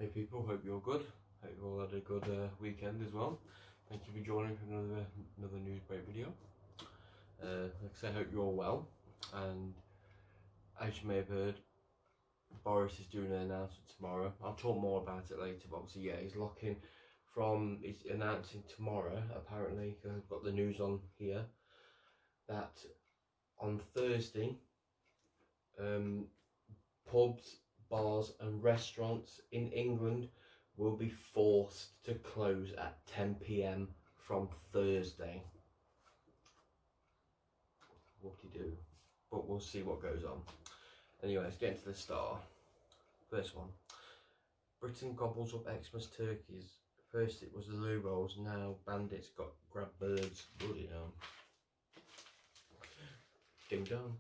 Hey people, hope you're good. Hope you all had a good weekend as well. Thank you for joining for another news break video. Like I say, I hope you're all well. And as you may have heard, Boris is doing an announcement tomorrow. I'll talk more about it later, but obviously, yeah, he's announcing tomorrow, apparently, because I've got the news on here, that on Thursday, pubs, bars and restaurants in England will be forced to close at 10 p.m. from Thursday. Whoop-de-doo. But we'll see what goes on. Anyway, let's get into the star. First one. Britain gobbles up Xmas turkeys. First it was the loo rolls, now bandits grab birds. Bloody hell. Ding dong.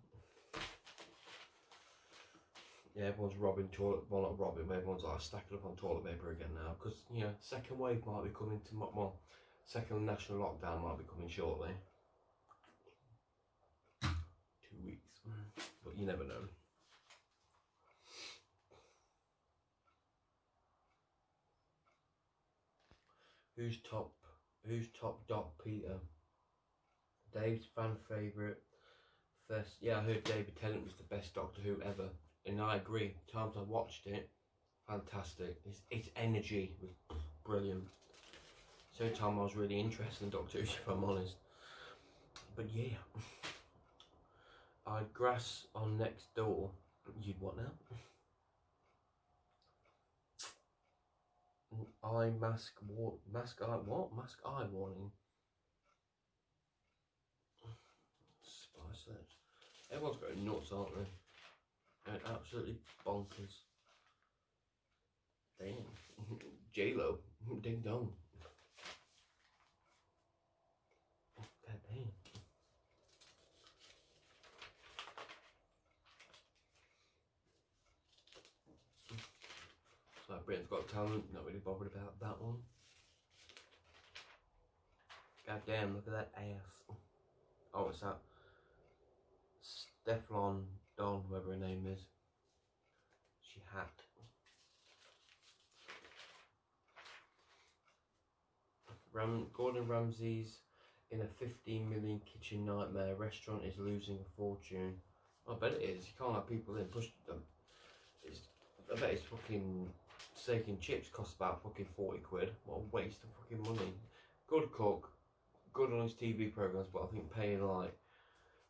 Yeah, everyone's robbing toilet, well not robbing, but everyone's like stacking up on toilet paper again now, because, you know, second wave might be coming second national lockdown might be coming shortly. 2 weeks, but you never know. Who's top Doc Peter? Dave's fan favourite. First, yeah, I heard David Tennant was the best Doctor Who ever. And I agree. Times I watched it, fantastic. Its energy was brilliant. So time I was really interested in Doctor Who, if I'm honest. But yeah, I'd grass on next door. You'd what now? Mask eye warning. Spice that. Everyone's going nuts, aren't they? Going absolutely bonkers. Damn. J-Lo. Ding dong. God damn. So Britain's Got Talent, not really bothered about that one. God damn, look at that ass. Oh, what's that? Stefflon Don, whoever her name is. She hacked. Gordon Ramsay's in a 15 million kitchen nightmare. Restaurant is losing a fortune. I bet it is. You can't have people in push them. I bet his fucking steak and chips cost about fucking 40 quid. What a waste of fucking money. Good cook, good on his TV programmes, but I think paying like,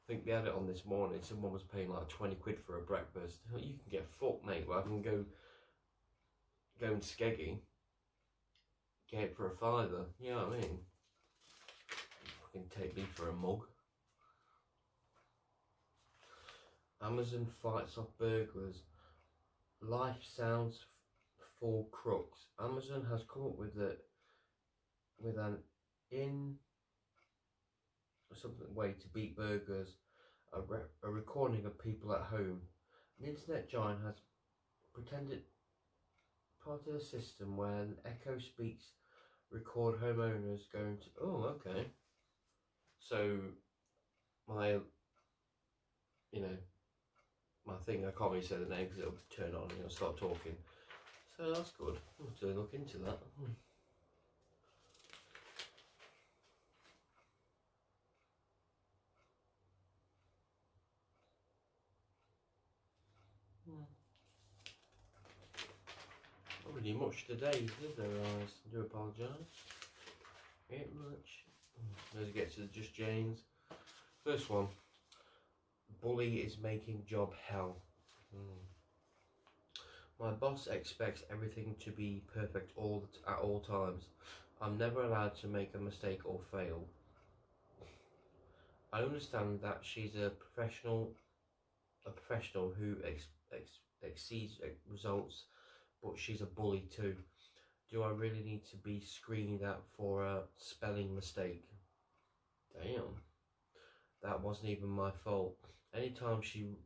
I think they had it on this morning, someone was paying like 20 quid for a breakfast. You can get fucked, mate. Well, I can go and skeggy, get it for a fiver. You know what I mean? Fucking take me for a mug. Amazon fights off burglars. Life sounds for crooks. Amazon has come up with an way to beat burglars. A recording of people at home. An internet giant has pretended part of the system where an Echo Speaks record homeowners going to. Oh, okay. So my thing, I can't really say the name because it'll turn on and it'll start talking. So that's good. I'll have to look into that. Not really much today, is there, guys? I do apologise. Ain't much. Let's get to the Just Janes. First one. Bully is making job hell. My boss expects everything to be perfect at all times. I'm never allowed to make a mistake or fail. I understand that she's a professional who exceeds results, but she's a bully too. Do I really need to be screened at for a spelling mistake? Damn. That wasn't even my fault. Anytime she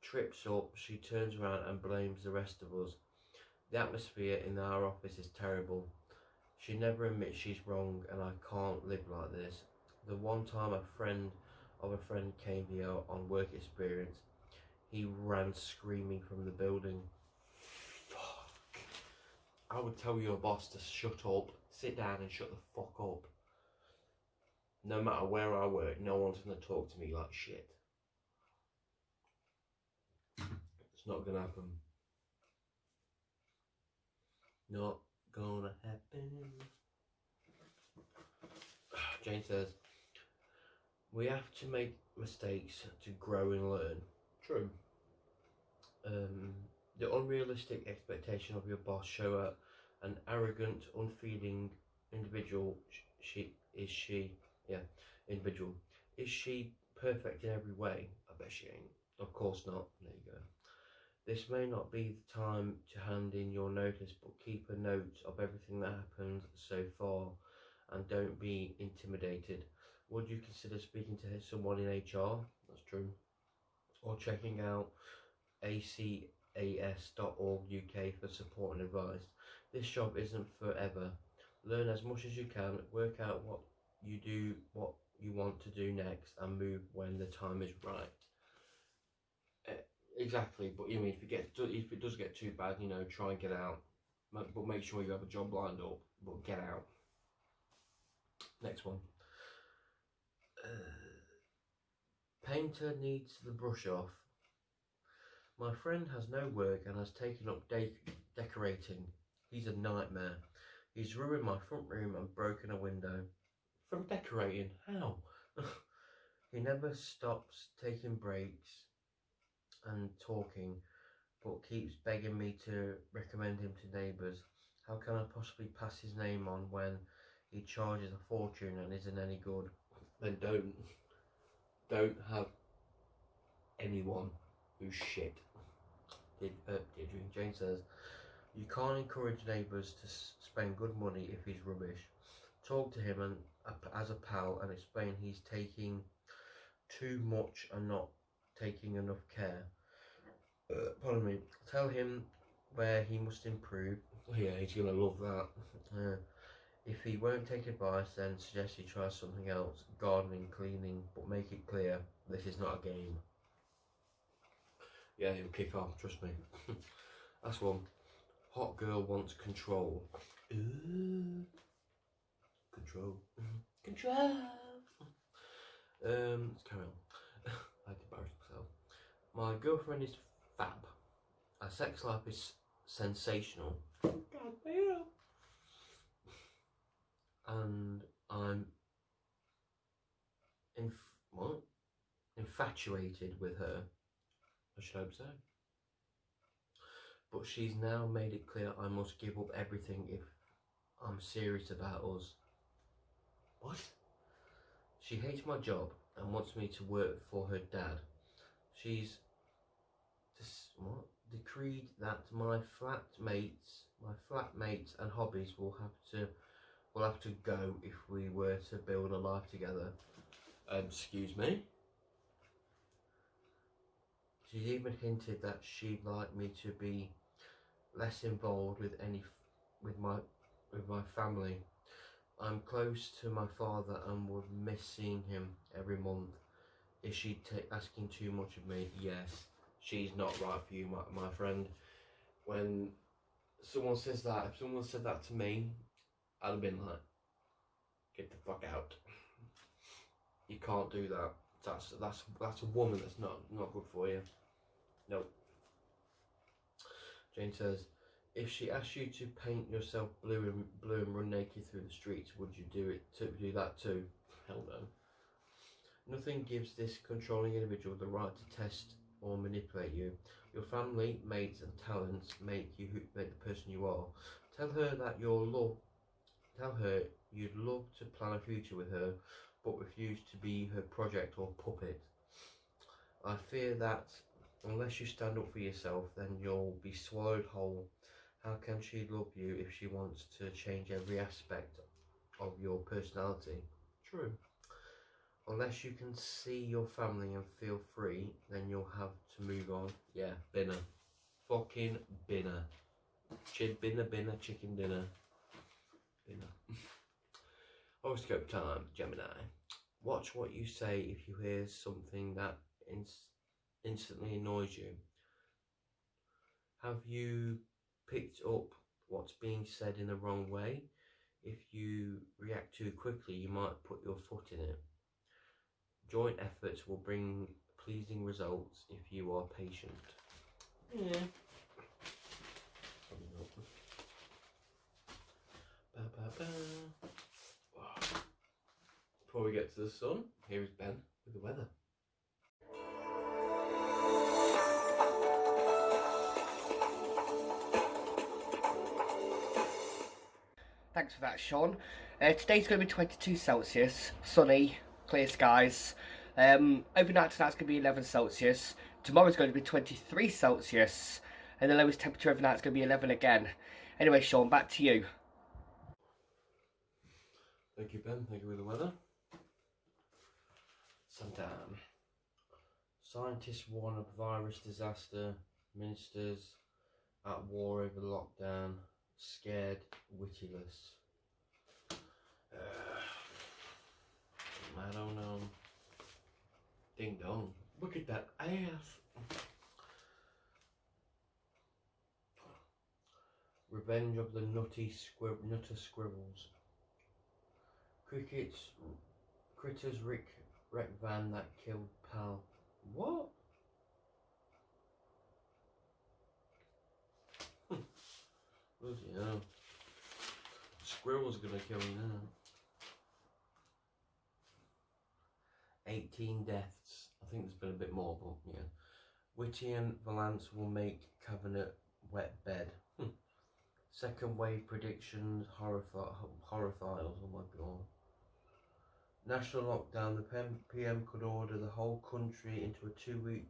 trips up, she turns around and blames the rest of us. The atmosphere in our office is terrible. She never admits she's wrong, and I can't live like this. The one time a friend of a friend came here on work experience. He ran screaming from the building. Fuck. I would tell your boss to shut up, sit down and shut the fuck up. No matter where I work, no one's gonna talk to me like shit. It's not gonna happen. Not gonna happen. Jane says, we have to make mistakes to grow and learn. True. The unrealistic expectation of your boss show an arrogant, unfeeling individual. Individual. Is she perfect in every way? I bet she ain't. Of course not. There you go. This may not be the time to hand in your notice, but keep a note of everything that happened so far and don't be intimidated. Would you consider speaking to someone in HR? That's true. Or checking out acas.org UK for support and advice. This job isn't forever. Learn as much as you can, work out what you want to do next, and move when the time is right. Exactly, but you mean if it does get too bad, you know, try and get out, but make sure you have a job lined up. But get out. Next one. Painter needs the brush off. My friend has no work and has taken up decorating. He's a nightmare. He's ruined my front room and broken a window. From decorating? How? He never stops taking breaks and talking, but keeps begging me to recommend him to neighbours. How can I possibly pass his name on when he charges a fortune and isn't any good? Then don't have anyone who's shit. Jane says, you can't encourage neighbours to spend good money if he's rubbish. Talk to him as a pal and explain he's taking too much and not taking enough care. Pardon me. Tell him where he must improve. Yeah, he's gonna love that. If he won't take advice, then suggest he tries something else, gardening, cleaning, but make it clear this is not a game. Yeah, he'll kick off, trust me. That's one. Hot girl wants control. Ooh. Control. Control. Let's carry on. I embarrassed myself. My girlfriend is fab. Our sex life is sensational. God damn. And I'm infatuated with her. I should hope so. But she's now made it clear I must give up everything if I'm serious about us. What? She hates my job and wants me to work for her dad. She's decreed that my flatmates and hobbies will have to go if we were to build a life together. Excuse me? She's even hinted that she'd like me to be less involved with my family. I'm close to my father and would miss seeing him every month. Is she asking too much of me? Yes. She's not right for you, my friend. When someone says that, if someone said that to me, I'd have been like, get the fuck out. You can't do that. That's a woman that's not good for you. Nope. Jane says, if she asked you to paint yourself blue and run naked through the streets, would you do that too? Hell no. Nothing gives this controlling individual the right to test or manipulate you. Your family, mates and talents make the person you are. Tell her you'd love to plan a future with her, but refuse to be her project or puppet. I fear that unless you stand up for yourself, then you'll be swallowed whole. How can she love you if she wants to change every aspect of your personality? True. Unless you can see your family and feel free, then you'll have to move on. Yeah, binner. Fucking binner. Binner, chicken dinner. Binner. Horoscope time, Gemini. Watch what you say if you hear something that instantly annoys you. Have you picked up what's being said in the wrong way? If you react too quickly, you might put your foot in it. Joint efforts will bring pleasing results if you are patient. Yeah. Probably not. Ba, ba, ba. Wow. Before we get to the sun, here is Ben with the weather. Thanks for that, Sean. Today's going to be 22 Celsius, sunny, clear skies. Overnight tonight's going to be 11 Celsius. Tomorrow's going to be 23 Celsius. And the lowest temperature overnight is going to be 11 again. Anyway, Sean, back to you. Thank you, Ben. Thank you for the weather. Sometime. Scientists warn of virus disaster. Ministers at war over lockdown. Scared, wittyless. I don't know. Ding dong. Look at that ass. Revenge of the nutter squirrels. Critters wreck van that killed pal. What? Bloody hell. Squirrel's gonna kill me now. 18 deaths. I think there's been a bit more, but yeah. Whitty and Valance will make cabinet wet bed. Second wave predictions, horror files. Oh my god. National lockdown. The PM could order the whole country into a 2-week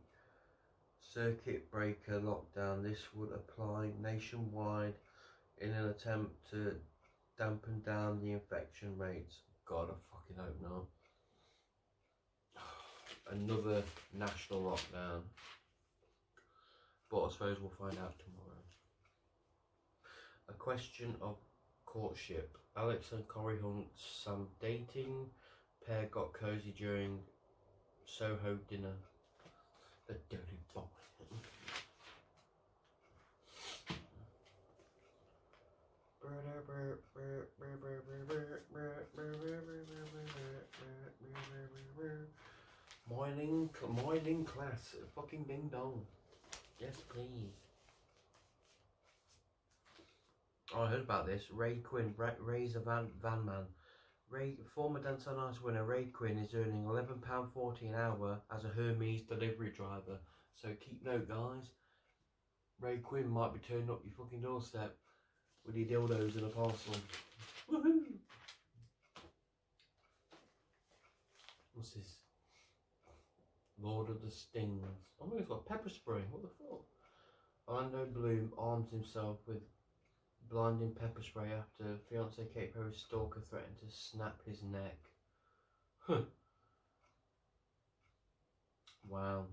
circuit breaker lockdown. This would apply nationwide in an attempt to dampen down the infection rates. God, I fucking hope not. Another national lockdown. But I suppose we'll find out tomorrow. A question of courtship. Alex and Corey Hunt's some dating pair got cozy during Soho dinner. The dirty boy. Morning class. Fucking ding dong. Yes, please. Oh, I heard about this. Ray Quinn, Ray's a van man. Former Dance on Ice winner Ray Quinn is earning £11.40 an hour as a Hermes delivery driver. So keep note, guys. Ray Quinn might be turning up your fucking doorstep with your dildos in a parcel. Woohoo! What's this? Lord of the Stings. Oh, he's got pepper spray. What the fuck? Orlando Bloom arms himself with blinding pepper spray after fiance Katy Perry's stalker threatened to snap his neck. Huh. Wow.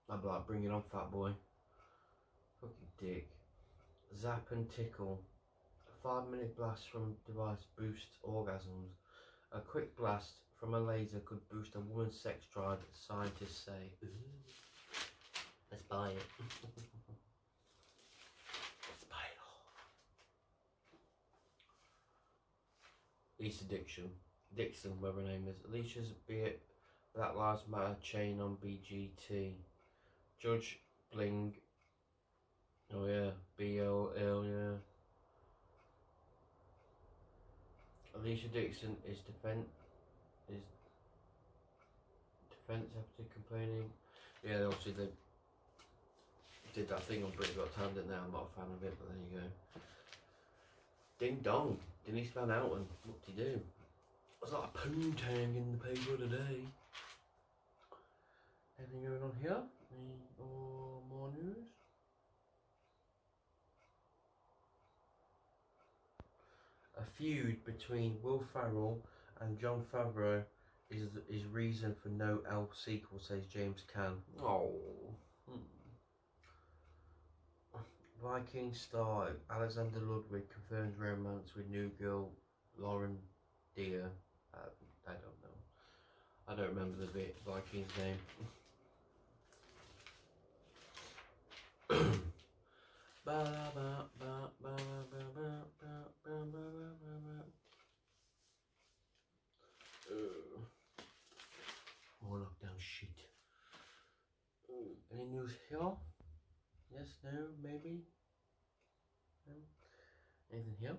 I'd be like, bring it on, fat boy. Fucking dick. Zap and tickle. A 5-minute blast from device boosts orgasms. A quick blast from a laser could boost a woman's sex drive, scientists say. Ooh. Let's buy it. Let's buy it all. Lisa Dixon, whatever her name is. Alicia's Black Lives Matter chain on BGT. Judge Bling. Oh yeah, BLL, yeah. Alicia Dixon is defense after complaining. Yeah, obviously they did that thing on British Got Talent, didn't they? I'm not a fan of it, but there you go. Ding dong, Denise Van Outen, what do you do? There's a lot of poontang in the paper today. Anything going on here? Or more news? A feud between Will Ferrell and Jon Favreau is reason for no Elf sequel, says James Caan. Oh. Viking star Alexander Ludwig confirms romance with new girl Lauren Deer. I don't know. I don't remember the Viking's name. More lockdown shit. Any news here? Yes, no, maybe? No? Anything here?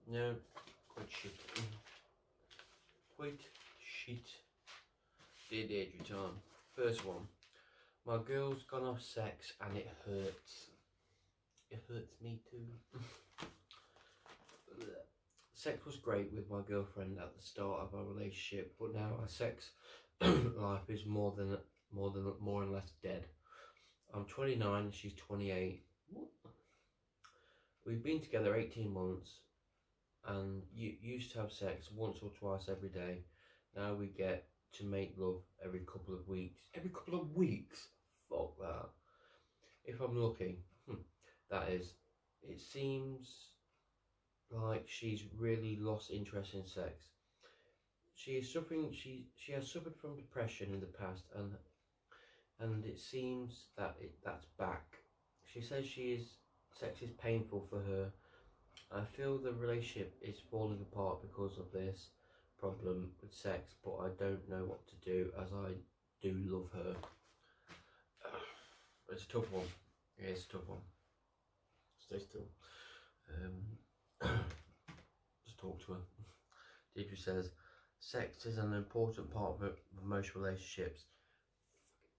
No, quite shit. Quite shit. Dear Deirdre time. First one. My girl's gone off sex and it hurts. It hurts me too. Sex was great with my girlfriend at the start of our relationship, but now our sex life is more and less dead. I'm 29 and she's 28. What? We've been together 18 months and used to have sex once or twice every day. Now we get to make love every couple of weeks. Every couple of weeks? Fuck that. If I'm lucky, that is. It seems like she's really lost interest in sex. She is suffering. She has suffered from depression in the past, and it seems that that's back. She says sex is painful for her. I feel the relationship is falling apart because of this problem with sex, but I don't know what to do as I do love her. It's a tough one. Yeah, it's a tough one. Stay still. Just talk to her. Deidre says, sex is an important part of most relationships.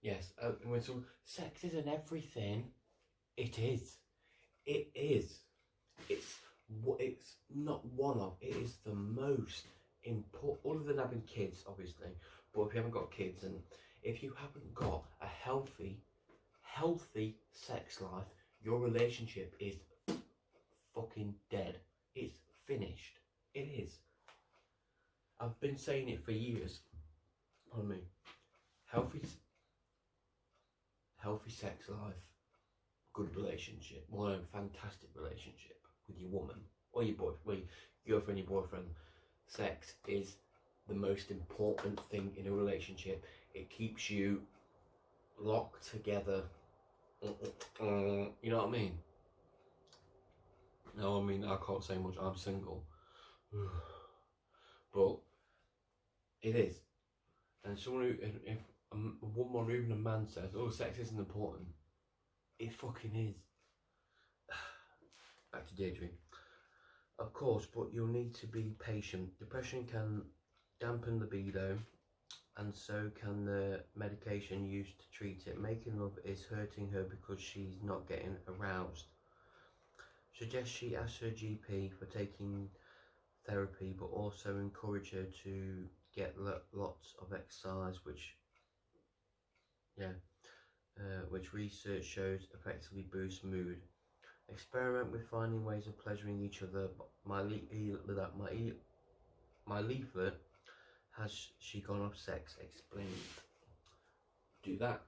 Yes, when so sex isn't everything. It is. It is. It's not one of. It is the most important. Other than having kids, obviously. But if you haven't got kids, and if you haven't got a healthy sex life, your relationship is fucking dead. It's finished. It is. I've been saying it for years. Pardon me. Healthy sex life, good relationship, well, a fantastic relationship with your woman or your boyfriend, your girlfriend, your boyfriend. Sex is the most important thing in a relationship. It keeps you locked together. You know what I mean? No, I mean, I can't say much. I'm single. But it is. And someone who, if a woman or even a man says, oh, sex isn't important, it fucking is. Back to Deirdre. Of course, but you'll need to be patient. Depression can dampen the libido, and so can the medication used to treat it. Making love is hurting her because she's not getting aroused. Suggest she asks her GP for taking therapy, but also encourage her to get lots of exercise, which research shows effectively boosts mood. Experiment with finding ways of pleasuring each other. My leaflet has she gone off sex explained. Do that.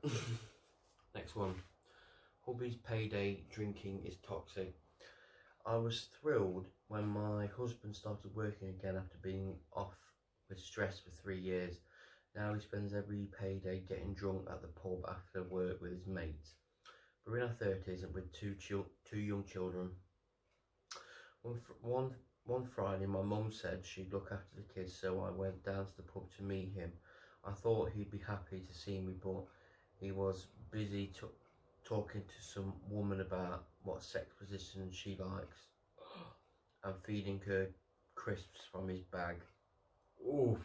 Next one. Hubby's payday drinking is toxic. I was thrilled when my husband started working again after being off with stress for 3 years. Now he spends every payday getting drunk at the pub after work with his mates. We're in our 30s and with two young children. One Friday, my mum said she'd look after the kids, so I went down to the pub to meet him. I thought he'd be happy to see me, but he was busy talking to some woman about what sex position she likes and feeding her crisps from his bag. Oof!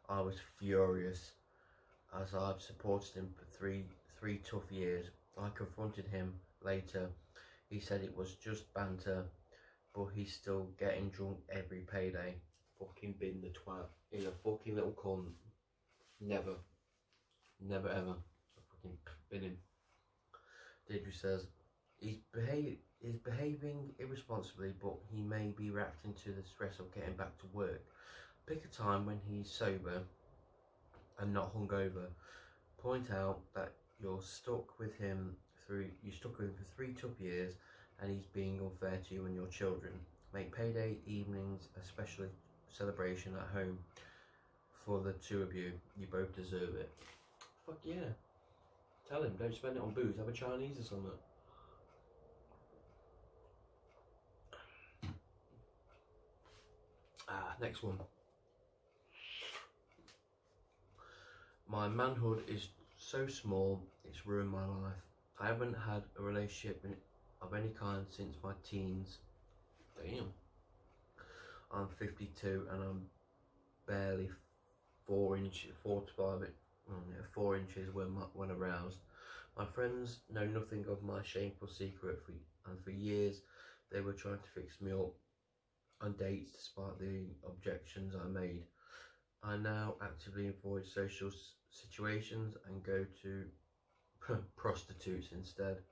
I was furious, as I've supported him for three tough years. I confronted him later. He said it was just banter, but he's still getting drunk every payday. Fucking bin the twat. He's a fucking little cunt. Never ever. Fucking bin him. Deirdre says, he's behaving irresponsibly, but he may be reacting to the stress of getting back to work. Pick a time when he's sober and not hungover. Point out that you stuck with him for 3 tough years, and he's being unfair to you and your children. Make payday evenings a special celebration at home for the two of you. You both deserve it. Fuck yeah. Tell him, don't spend it on booze, have a Chinese or something. Next one. My manhood is so small, it's ruined my life. I haven't had a relationship of any kind since my teens. Damn. I'm 52 and I'm barely 4 to 4 inches when aroused. My friends know nothing of my shameful secret, and for years they were trying to fix me up on dates despite the objections I made. I now actively avoid social situations and go to prostitutes instead.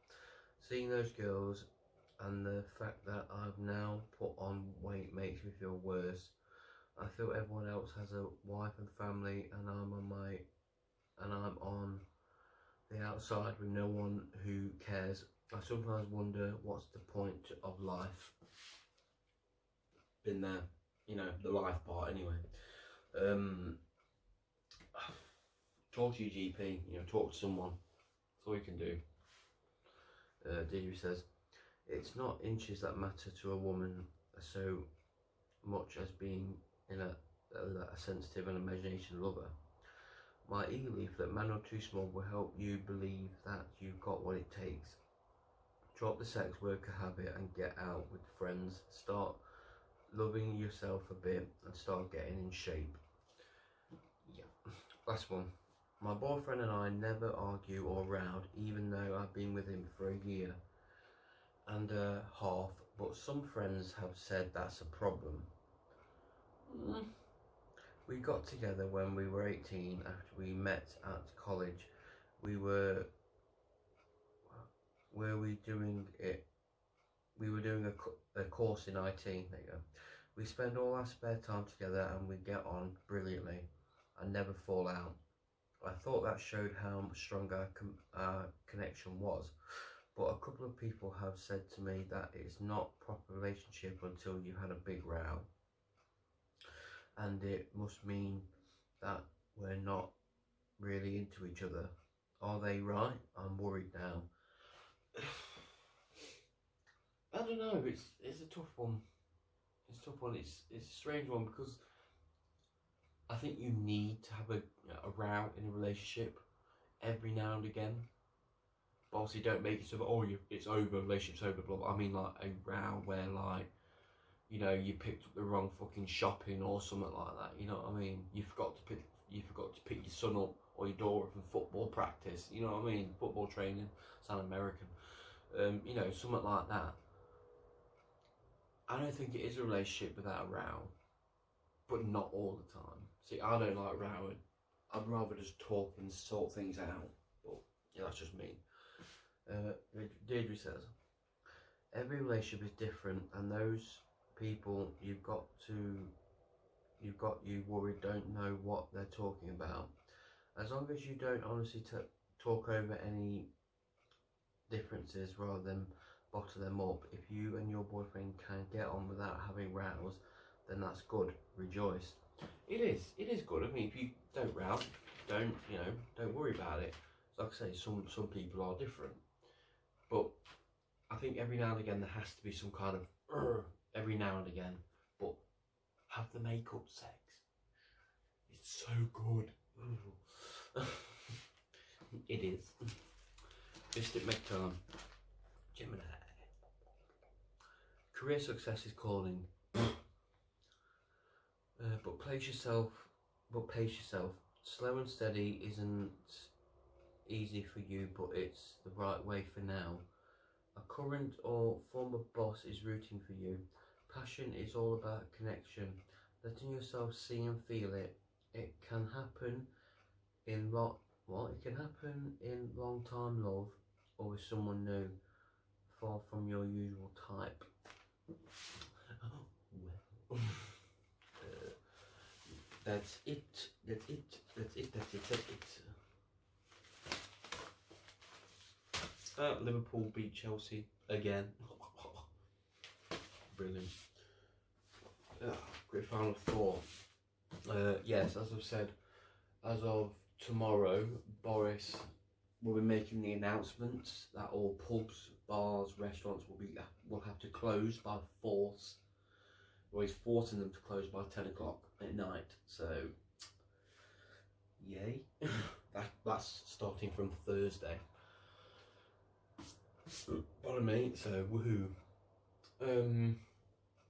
Seeing those girls and the fact that I've now put on weight makes me feel worse. I feel everyone else has a wife and family, and I'm on the outside with no one who cares. I sometimes wonder what's the point of life. Been there, you know, the life part anyway. Talk to your GP, you know, talk to someone. That's all you can do. Deirdre says, it's not inches that matter to a woman so much as being in a sensitive and imagination lover. My e-leaf that man or too small will help you believe that you've got what it takes. Drop the sex worker habit and get out with friends. Start loving yourself a bit and start getting in shape. Yeah. Last one. My boyfriend and I never argue or row, even though I've been with him for a year and a half, but some friends have said that's a problem. We got together when we were 18 after we met at college. We were doing a course in IT. There you go. We spend all our spare time together and we get on brilliantly and never fall out. I thought that showed how strong our connection was, but a couple of people have said to me that it's not a proper relationship until you had a big row, and it must mean that we're not really into each other. Are they right? I'm worried now. I don't know, it's a tough one. It's a tough one. It's a strange one because I think you need to have a row in a relationship every now and again. But obviously don't make it so that, it's over, relationship's over, blah, blah. I mean like a row where like, you know, you picked up the wrong fucking shopping or something like that, you know what I mean? You forgot to pick your son up or your daughter from football practice, you know what I mean? Football training, sound American. You know, something like that. I don't think it is a relationship without a row, but not all the time. See, I don't like rowing. I'd rather just talk and sort things out, but yeah, that's just me. Deirdre says, every relationship is different, and those people you worried don't know what they're talking about. As long as you don't honestly talk over any differences rather than bottle them up, if you and your boyfriend can get on without having rows, then that's good. Rejoice. It is good. I mean, if you don't row, don't worry about it. Like I say, some people are different, but I think every now and again there has to be some kind of every now and again. But have the makeup sex. It's so good. It is. Mystic McTurn. Gemini. Career success is calling. But pace yourself. Slow and steady isn't easy for you, but it's the right way for now. A current or former boss is rooting for you. Passion is all about connection. Letting yourself see and feel it. It can happen in long time love or with someone new, far from your usual type. That's it. Liverpool beat Chelsea again. brilliant. Great final thought. Yes, as I've said, as of tomorrow, Boris will be making the announcements that all pubs, bars, restaurants will have to close by force. Well, he's forcing them to close by 10 o'clock at night. So, yay! That's starting from Thursday. Pardon me. So woohoo!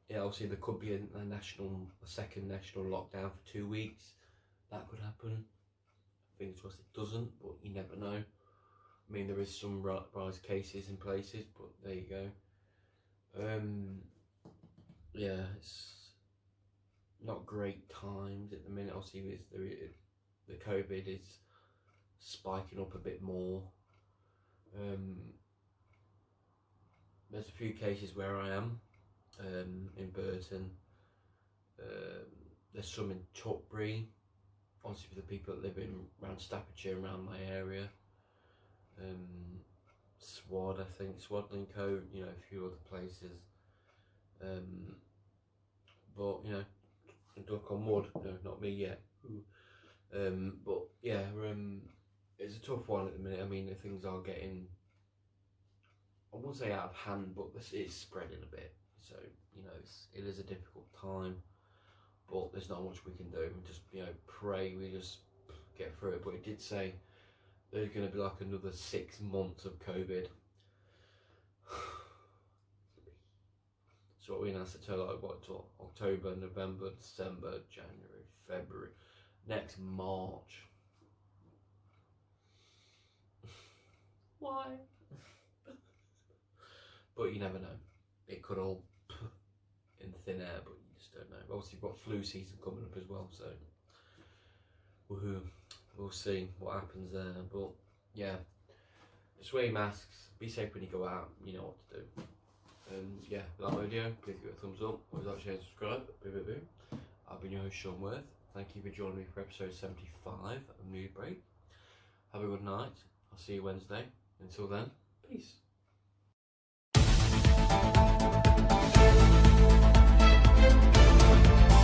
Yeah, obviously there could be a second national lockdown for 2 weeks. That could happen. Fingers crossed it doesn't, but you never know. I mean, there is some rise cases in places, but there you go. Yeah, it's not great times at the minute. Obviously, the COVID is spiking up a bit more. There's a few cases where I am, in Burton. There's some in Tutbury, obviously for the people that live around Staffordshire, around my area. Swad, I think, Swadling Cove, you know, a few other places. But, you know, duck on wood, no, not me yet. But yeah, it's a tough one at the minute. I mean, the things are getting, I won't say out of hand, but it's spreading a bit. So, you know, it is a difficult time, but there's not much we can do. We just, you know, pray we just get through it. But it did say there's going to be like another 6 months of COVID. So what we announced to like what, October, November, December, January, February, next March. Why? But you never know. It could all in thin air, but you just don't know. Obviously, you've got flu season coming up as well, so woohoo! We'll see what happens there. But yeah, just wear your masks. Be safe when you go out. You know what to do. Yeah, like my video, please give it a thumbs up. Always like, share, and subscribe. Boo boo boo. I've been your host, Sean Worth. Thank you for joining me for episode 75 of Nude Break. Have a good night. I'll see you Wednesday. Until then, peace.